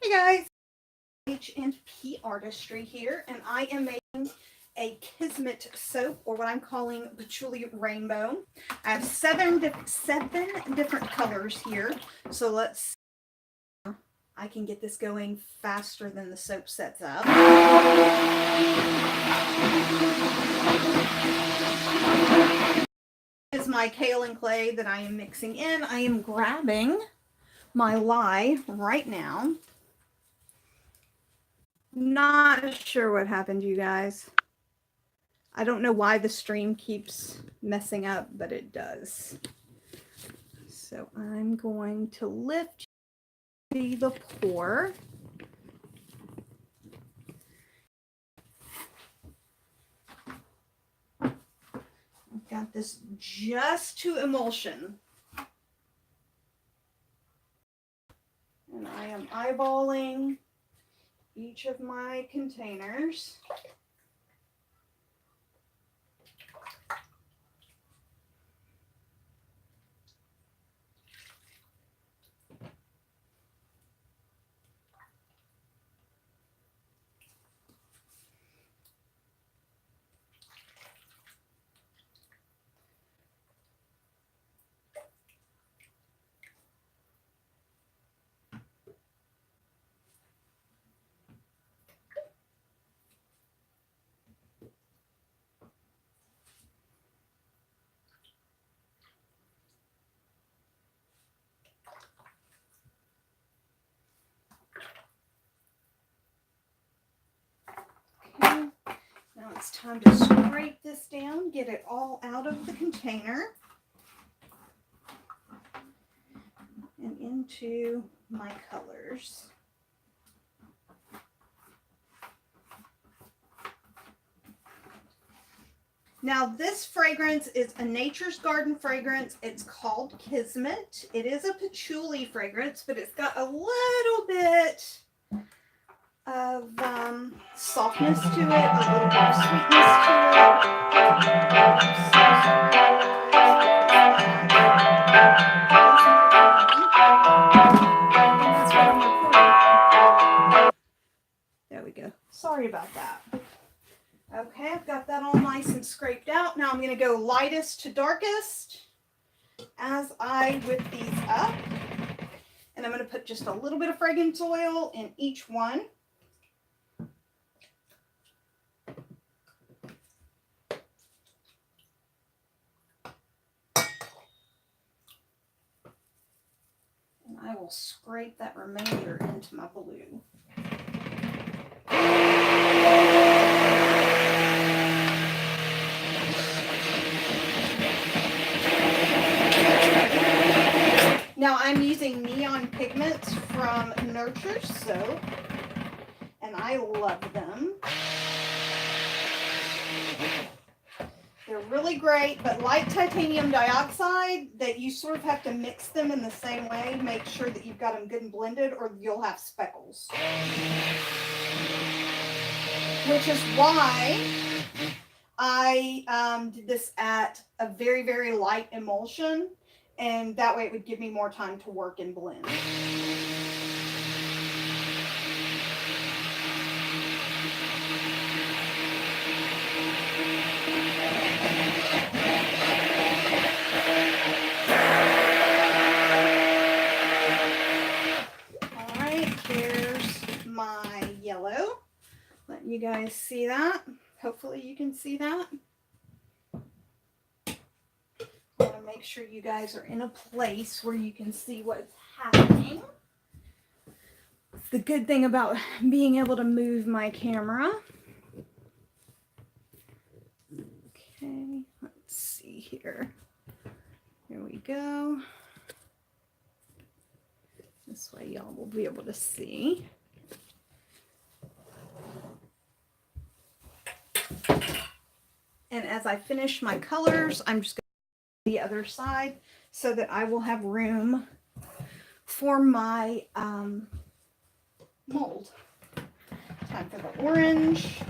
Hey guys, H and P Artistry here, and I am making a Kismet soap, or what I'm calling Patchouli Rainbow. I have seven different colors here, so let's see. I can get this going faster than the soap sets up. This is my kaolin clay that I am mixing in. I am grabbing my lye right now. Not sure what happened, you guys. I don't know why the stream keeps messing up, but it does. So I'm going to lift the pour. I've got this just to emulsion. And I am eyeballing each of my containers. Okay, now it's time to scrape this down, get it all out of the container and into my colors. Now this fragrance is a Nature's Garden fragrance. It's called Kismet. It is a patchouli fragrance, but it's got a little bit of softness to it, a little bit of sweetness to it. There we go. Sorry about that. Okay, I've got that all nice and scraped out. Now I'm going to go lightest to darkest as I whip these up. And I'm going to put just a little bit of fragrance oil in each one. And I will scrape that remainder into my blue. Now I'm using neon pigments from Nurture Soap, and I love them. They're really great, but like titanium dioxide, that you sort of have to mix them in the same way. Make sure that you've got them good and blended, or you'll have speckles. Which is why I did this at a very, very light emulsion. And that way it would give me more time to work and blend. All right, here's my yellow. Let you guys see that. Hopefully you can see that. I want to make sure you guys are in a place where you can see what's happening. The good thing about being able to move my camera. Okay, let's see here. Here we go. This way y'all will be able to see. And as I finish my colors, I'm just going the other side so that I will have room for my mold. Time for the orange.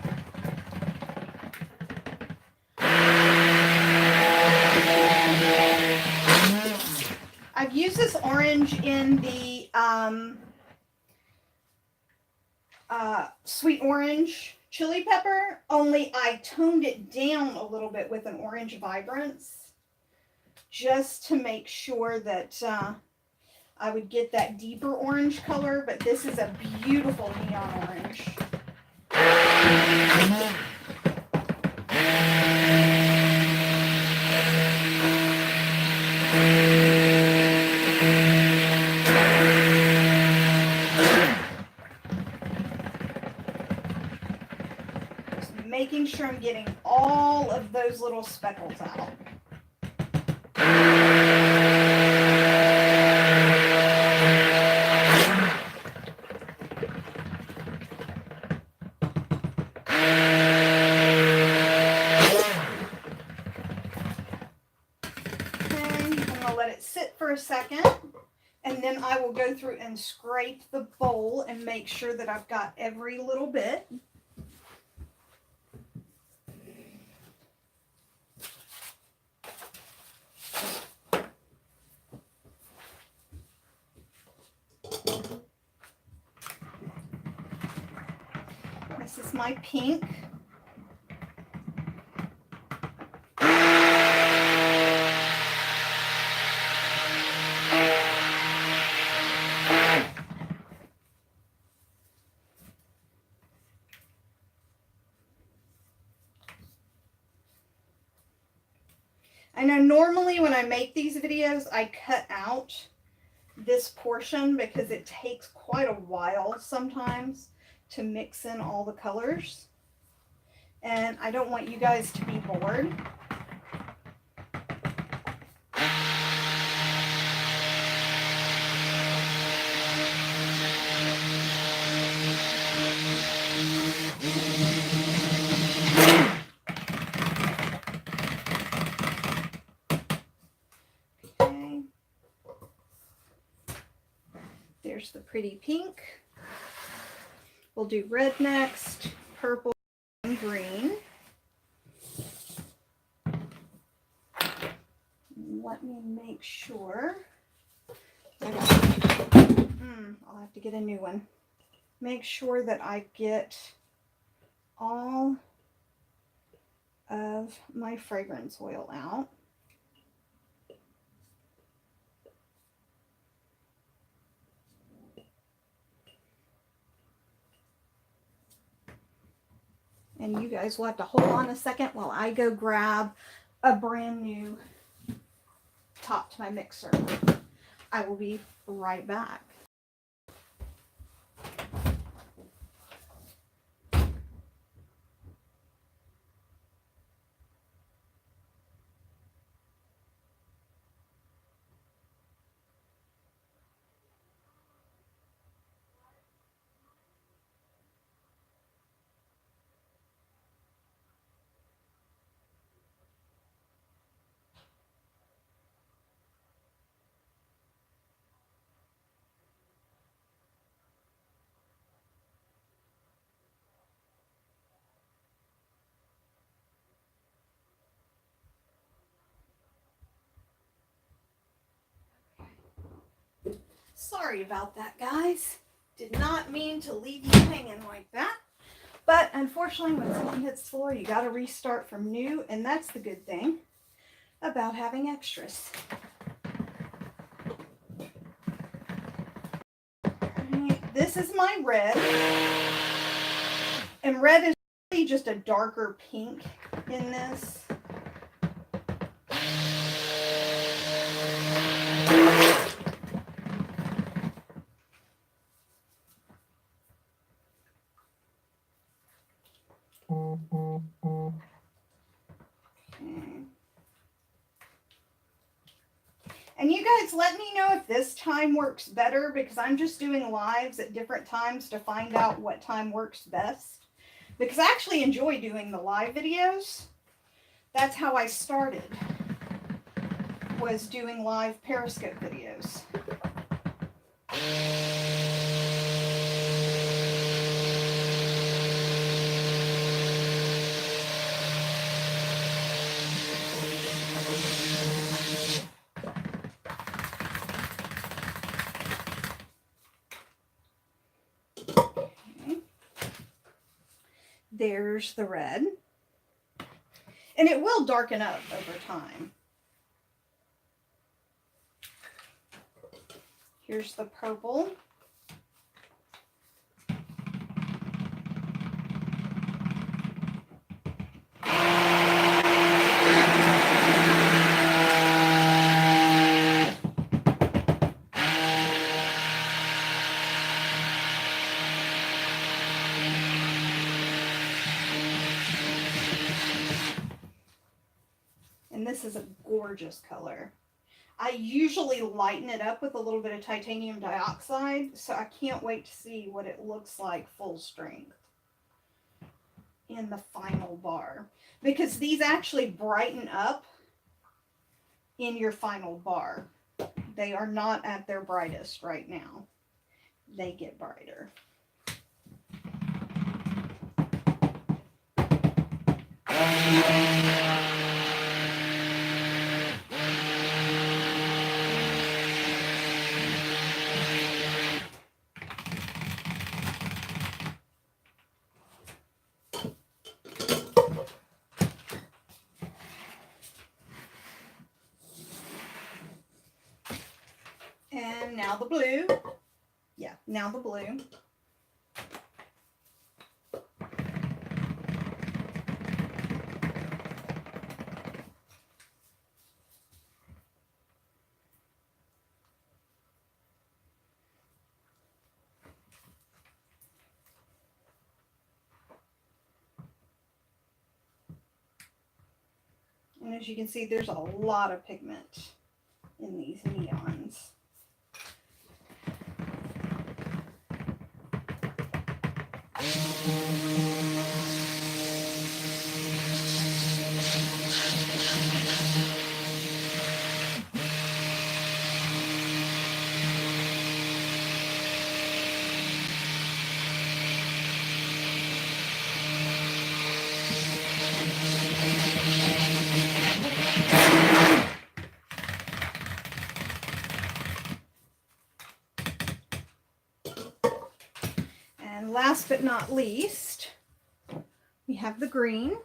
I've used this orange in the sweet orange chili pepper, only I toned it down a little bit with an orange vibrance just to make sure that I would get that deeper orange color, but this is a beautiful neon orange. Making sure I'm getting all of those little speckles out. Okay, I'm going to let it sit for a second, and then I will go through and scrape the bowl and make sure that I've got every little bit. This is my pink. I know normally when I make these videos, I cut out this portion because it takes quite a while sometimes to mix in all the colors. And I don't want you guys to be bored. Okay. There's the pretty pink. We'll do red next, purple, and green. Let me make sure. I'll have to get a new one. Make sure that I get all of my fragrance oil out. And you guys will have to hold on a second while I go grab a brand new top to my mixer. I will be right back. Sorry about that, guys. Did not mean to leave you hanging like that. But unfortunately, when something hits the floor, you got to restart from new. And that's the good thing about having extras. This is my red. And red is really just a darker pink in this. And you guys let me know if this time works better, because I'm just doing lives at different times to find out what time works best. Because I actually enjoy doing the live videos. That's how I started, was doing live Periscope videos. There's the red. And it will darken up over time. Here's the purple. And this is a gorgeous color. I usually lighten it up with a little bit of titanium dioxide, so I can't wait to see what it looks like full strength in the final bar. Because these actually brighten up in your final bar. They are not at their brightest right now. They get brighter. And now the blue. Yeah, now the blue. And as you can see, there's a lot of pigment in these neons. And last but not least, we have the green.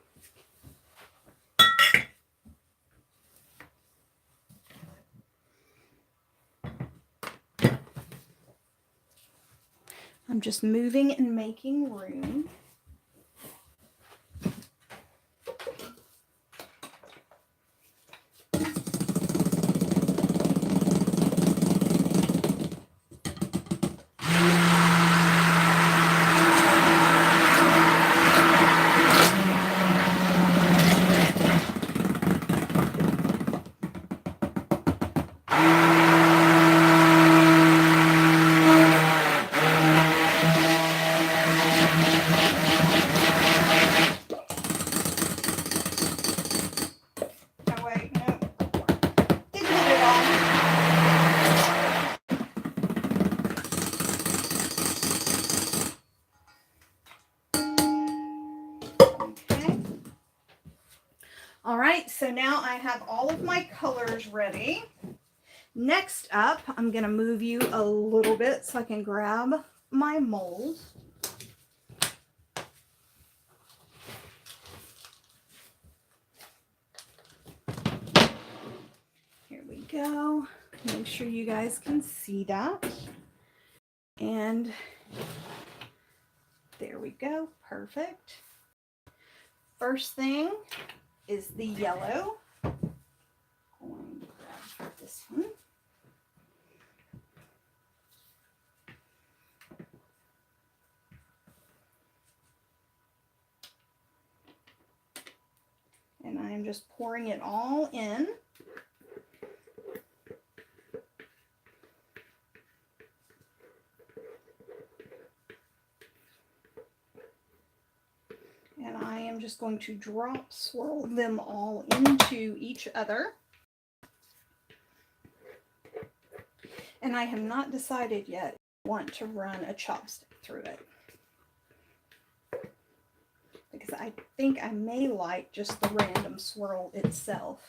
I'm just moving and making room. All right, so now I have all of my colors ready. Next up, I'm going to move you a little bit so I can grab my mold. Here we go. Make sure you guys can see that. And there we go. Perfect. First thing is the yellow. I'm going to grab this one. And I'm just pouring it all in. And I am just going to swirl them all into each other. And I have not decided yet if I want to run a chopstick through it. Because I think I may like just the random swirl itself.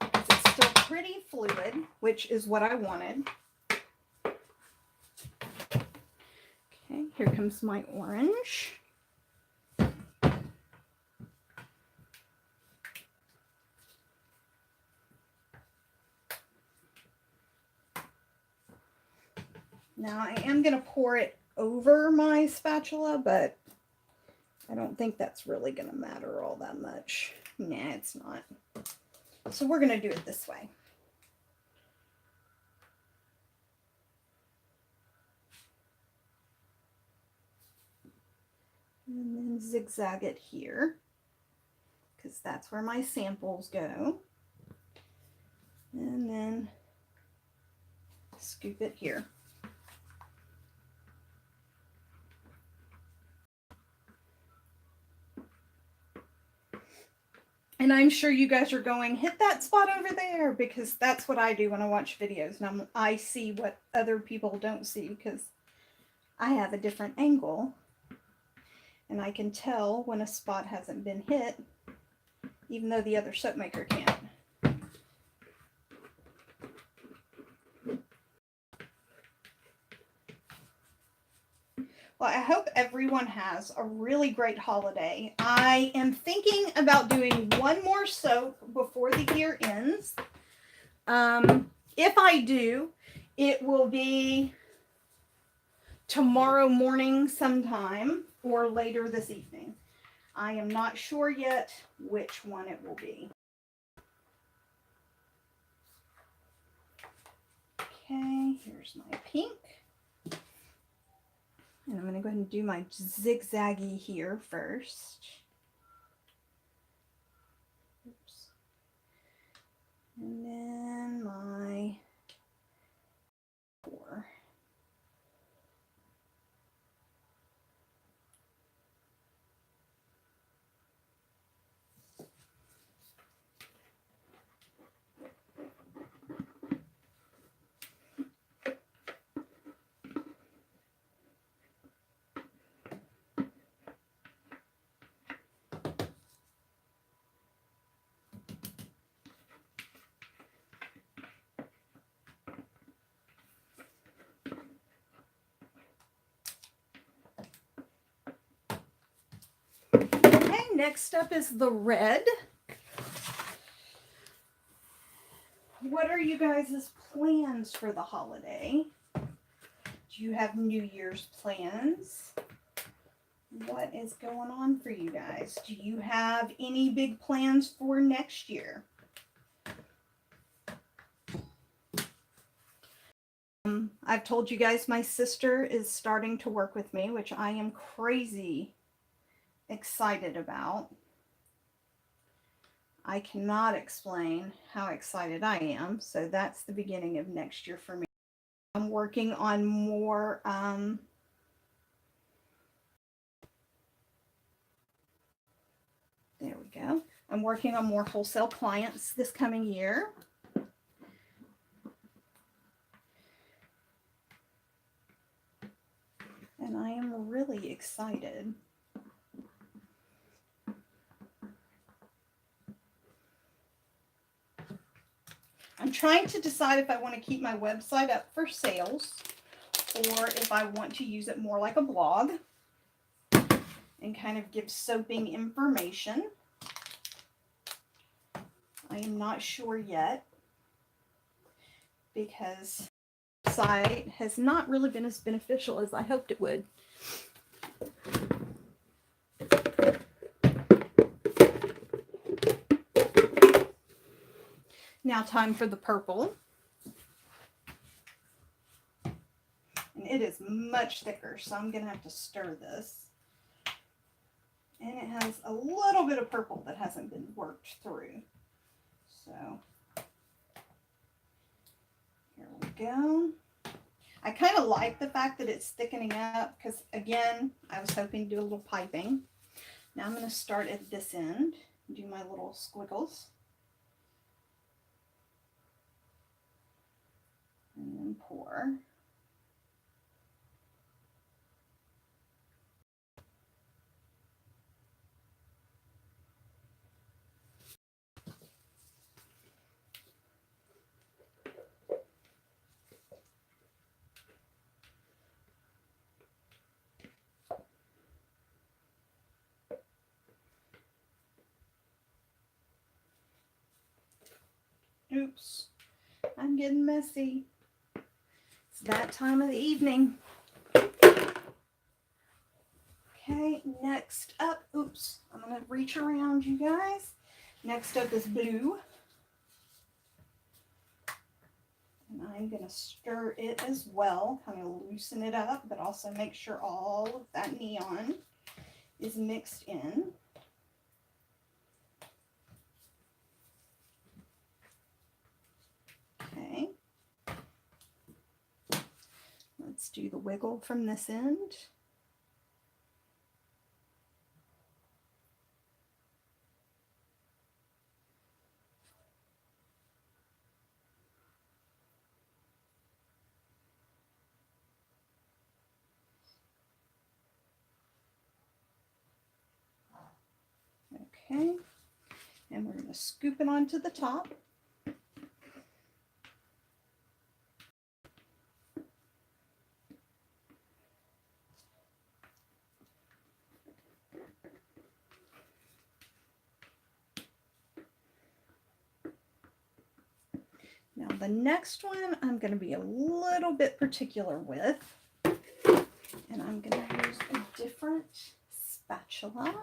It's still pretty fluid, which is what I wanted. Here comes my orange. Now I am going to pour it over my spatula, but I don't think that's really going to matter all that much. Nah, it's not. So we're going to do it this way. And then zigzag it here, because that's where my samples go. And then scoop it here. And I'm sure you guys are going, hit that spot over there, because that's what I do when I watch videos. And I see what other people don't see, because I have a different angle. And I can tell when a spot hasn't been hit, even though the other soap maker can't. Well, I hope everyone has a really great holiday. I am thinking about doing one more soap before the year ends. If I do, it will be tomorrow morning sometime or later this evening. I am not sure yet which one it will be. Okay, here's my pink. And I'm going to go ahead and do my zigzaggy here first. Oops. And then my 4. Okay, next up is the red. What are you guys' plans for the holiday? Do you have New Year's plans? What is going on for you guys? Do you have any big plans for next year? I've told you guys my sister is starting to work with me, which I am crazy excited about. I cannot explain how excited I am. So that's the beginning of next year for me. I'm working on more there we go. I'm working on more wholesale clients this coming year. And I am really excited. I'm trying to decide if I want to keep my website up for sales or if I want to use it more like a blog and kind of give soaping information. I am not sure yet because the site has not really been as beneficial as I hoped it would. Now time for the purple. And it is much thicker, so I'm going to have to stir this. And it has a little bit of purple that hasn't been worked through. So here we go. I kind of like the fact that it's thickening up because, again, I was hoping to do a little piping. Now I'm going to start at this end and do my little squiggles. And then pour. Oops, I'm getting messy. It's that time of the evening. Okay, next up, oops, I'm going to reach around, you guys. Next up is blue. And I'm going to stir it as well, kind of loosen it up, but also make sure all of that neon is mixed in. Okay. Let's do the wiggle from this end. Okay, and we're going to scoop it onto the top. Now the next one I'm going to be a little bit particular with, and I'm going to use a different spatula.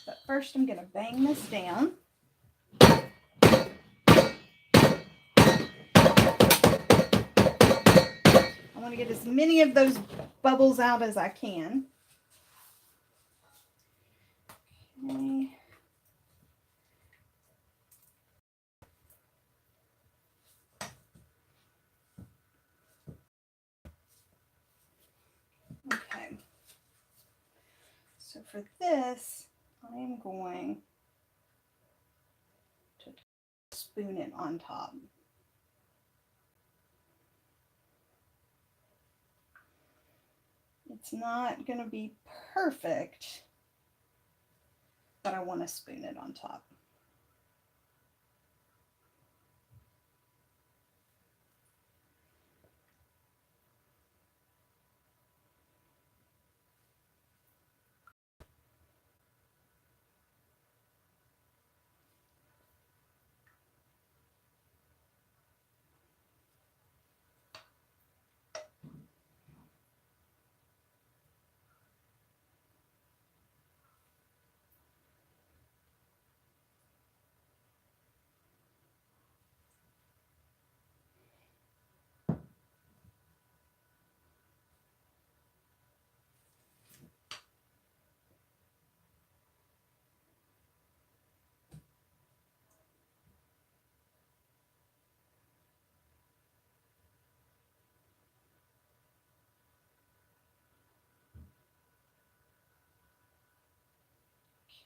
But first I'm going to bang this down. I want to get as many of those bubbles out as I can. Okay. Okay. So for this, I am going to spoon it on top. It's not going to be perfect, but I want to spoon it on top.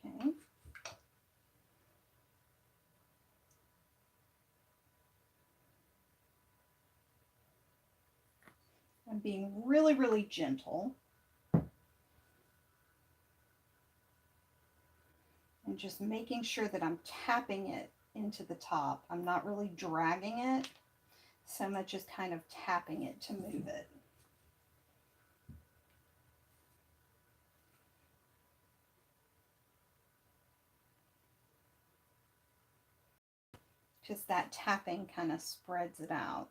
Okay. I'm being really, really gentle. And just making sure that I'm tapping it into the top. I'm not really dragging it so much as kind of tapping it to move it. Just that tapping kind of spreads it out.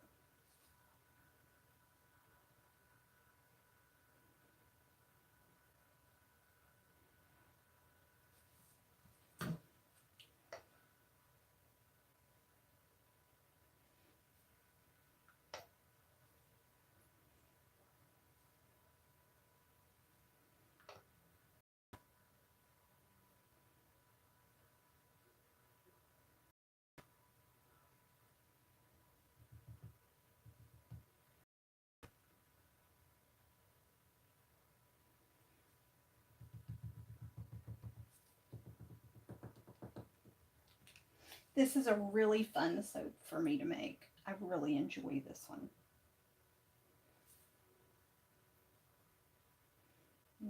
This is a really fun soap for me to make. I really enjoy this one.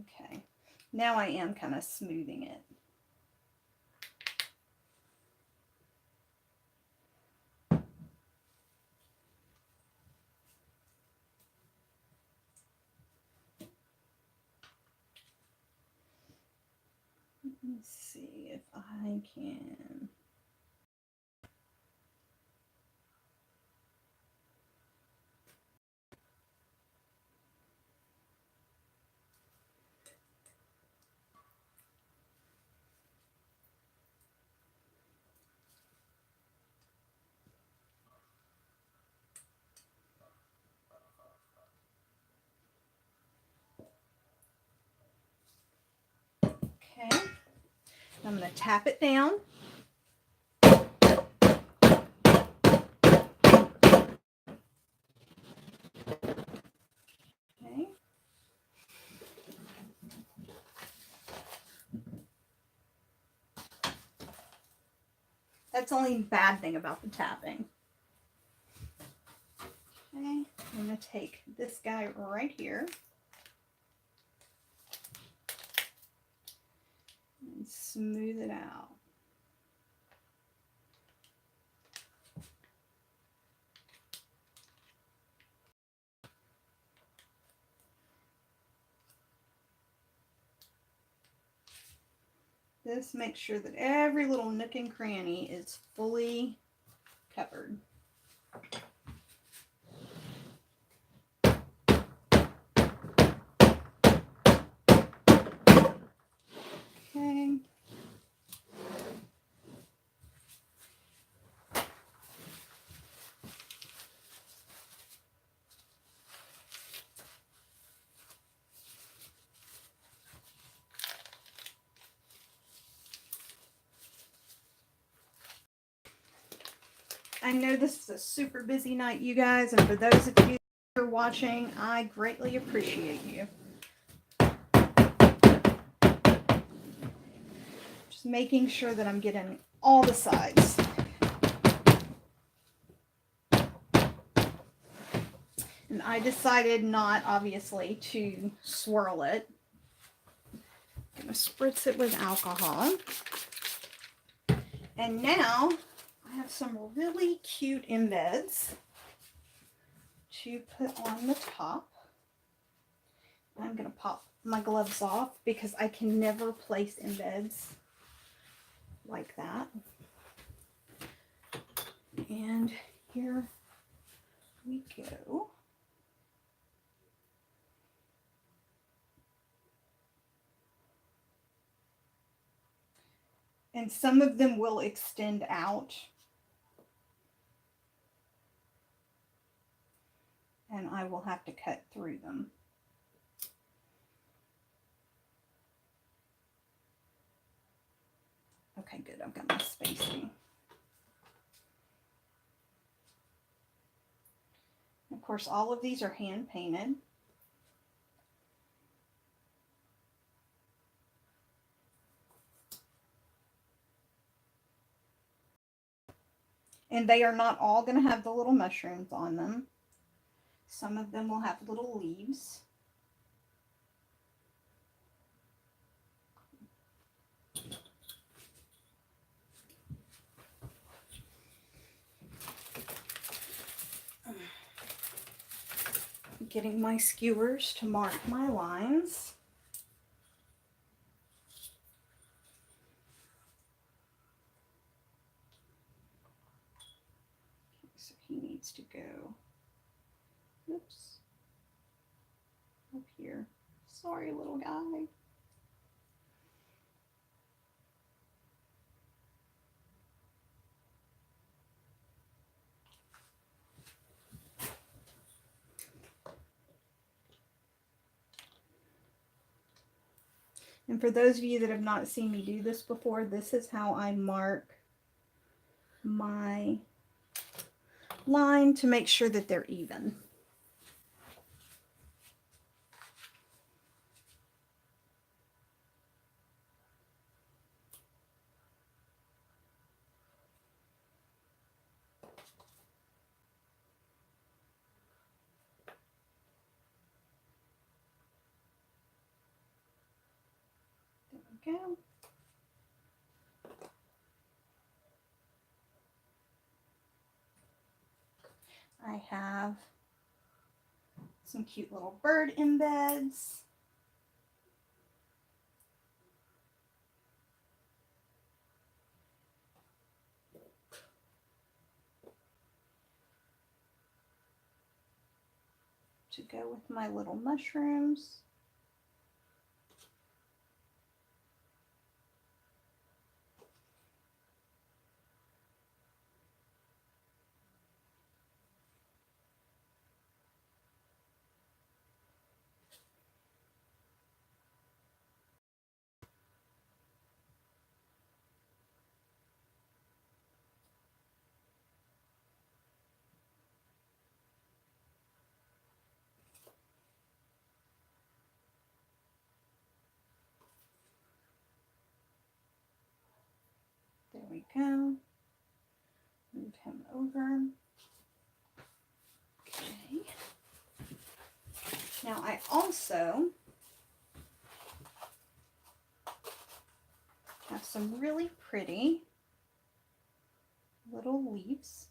Okay, now I am kind of smoothing it. Let me see if I can. Okay, I'm going to tap it down. Okay. That's the only bad thing about the tapping. Okay, I'm going to take this guy right here and smooth it out. This makes sure that every little nook and cranny is fully covered. Okay. I know this is a super busy night, you guys, and for those of you who are watching, I greatly appreciate you. Just making sure that I'm getting all the sides. And I decided not, obviously, to swirl it. I'm going to spritz it with alcohol. And now I have some really cute embeds to put on the top. I'm going to pop my gloves off because I can never place embeds like that. And here we go. And some of them will extend out. And I will have to cut through them. Okay, good. I've got my spacing. Of course, all of these are hand painted. And they are not all going to have the little mushrooms on them. Some of them will have little leaves. Getting my skewers to mark my lines. Okay, so he needs to go, oops, up here. Sorry, little guy. And for those of you that have not seen me do this before, this is how I mark my line to make sure that they're even. There we go. I have some cute little bird embeds. to go with my little mushrooms. There we go. Move him over. Okay. Now I also have some really pretty little leaves.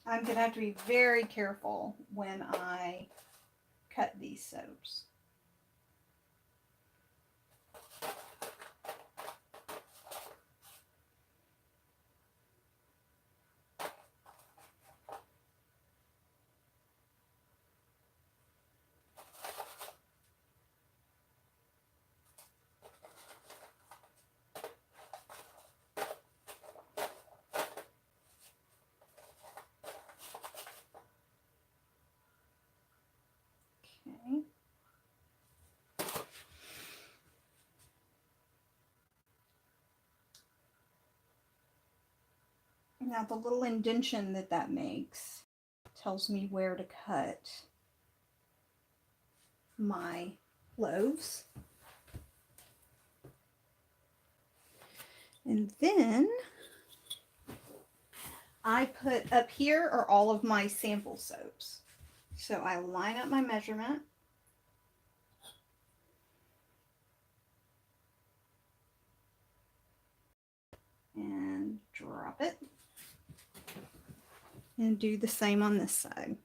I'm going to have to be very careful when I cut these soaps. Okay. Now the little indentation that makes tells me where to cut my loaves. And then I put up here are all of my sample soaps. So I line up my measurement. And drop it. And do the same on this side.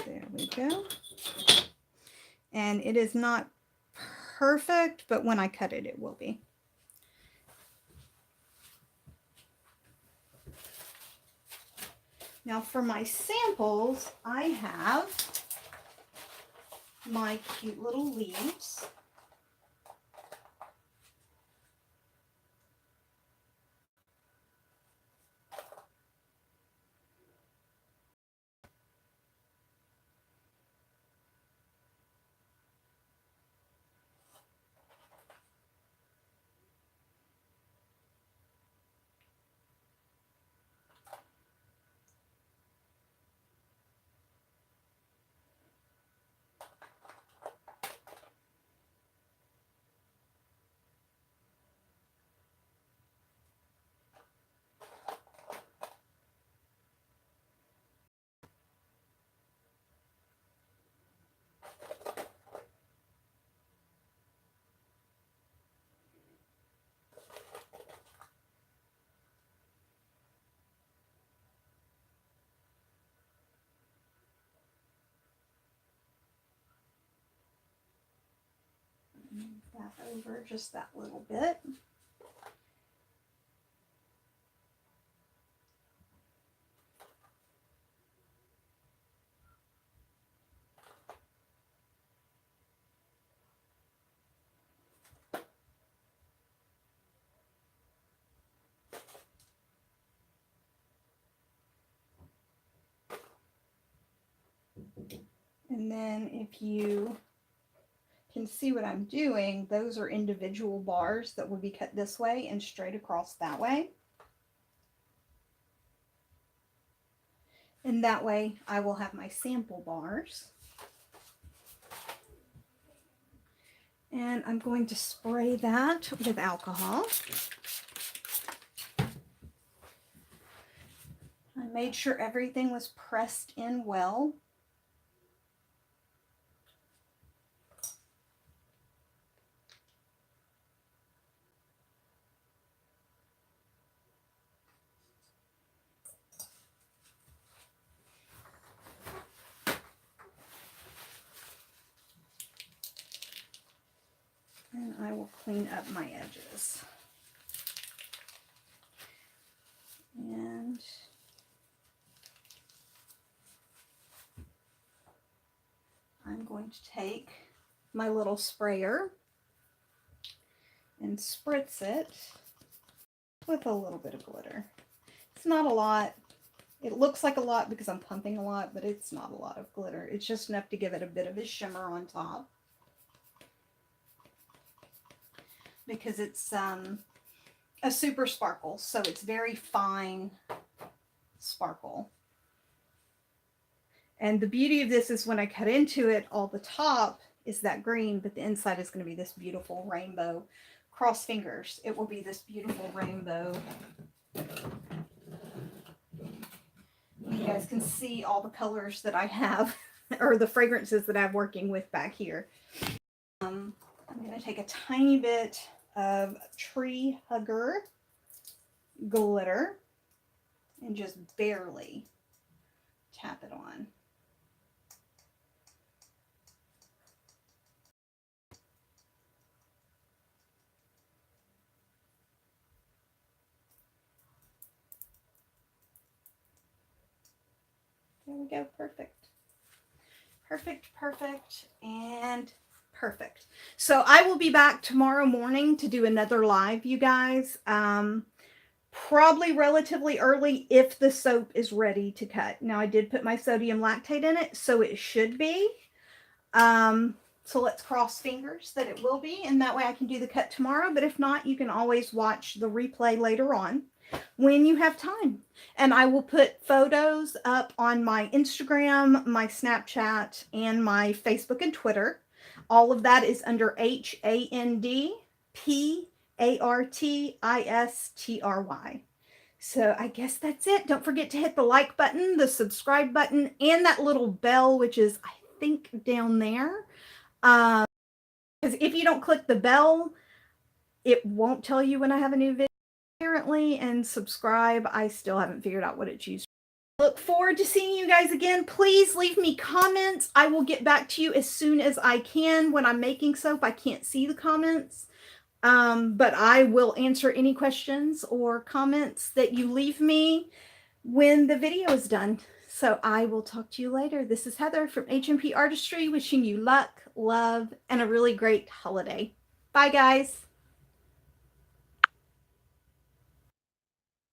There we go. And it is not perfect, but when I cut it, it will be. Now for my samples, I have my cute little leaves. Move that over just that little bit. And then if you can see what I'm doing, those are individual bars that will be cut this way and straight across that way. And that way I will have my sample bars. And I'm going to spray that with alcohol. I made sure everything was pressed in well. And I will clean up my edges. And I'm going to take my little sprayer and spritz it with a little bit of glitter. It's not a lot. It looks like a lot because I'm pumping a lot, but it's not a lot of glitter. It's just enough to give it a bit of a shimmer on top. Because it's a super sparkle, so it's very fine sparkle. And the beauty of this is when I cut into it, all the top is that green, but the inside is going to be this beautiful rainbow. Cross fingers, it will be this beautiful rainbow. You guys can see all the colors that I have, or the fragrances that I'm working with back here. I'm going to take a tiny bit of Tree Hugger glitter and just barely tap it on. There we go. Perfect. Perfect, perfect, and perfect. So I will be back tomorrow morning to do another live, you guys. Probably relatively early if the soap is ready to cut. Now I did put my sodium lactate in it, so it should be. So let's cross fingers that it will be, and that way I can do the cut tomorrow. But if not, you can always watch the replay later on when you have time. And I will put photos up on my Instagram, my Snapchat, and my Facebook and Twitter. All of that is under HAND PARTISTRY. So I guess that's it. Don't forget to hit the like button, the subscribe button, and that little bell, which is, I think, down there. Because if you don't click the bell, it won't tell you when I have a new video, apparently. And subscribe, I still haven't figured out what it's used for. Look forward to seeing you guys again. Please leave me comments. I will get back to you as soon as I can. When I'm making soap, I can't see the comments. But I will answer any questions or comments that you leave me when the video is done. So I will talk to you later. This is Heather from H and P Artistry, wishing you luck, love, and a really great holiday. Bye, guys.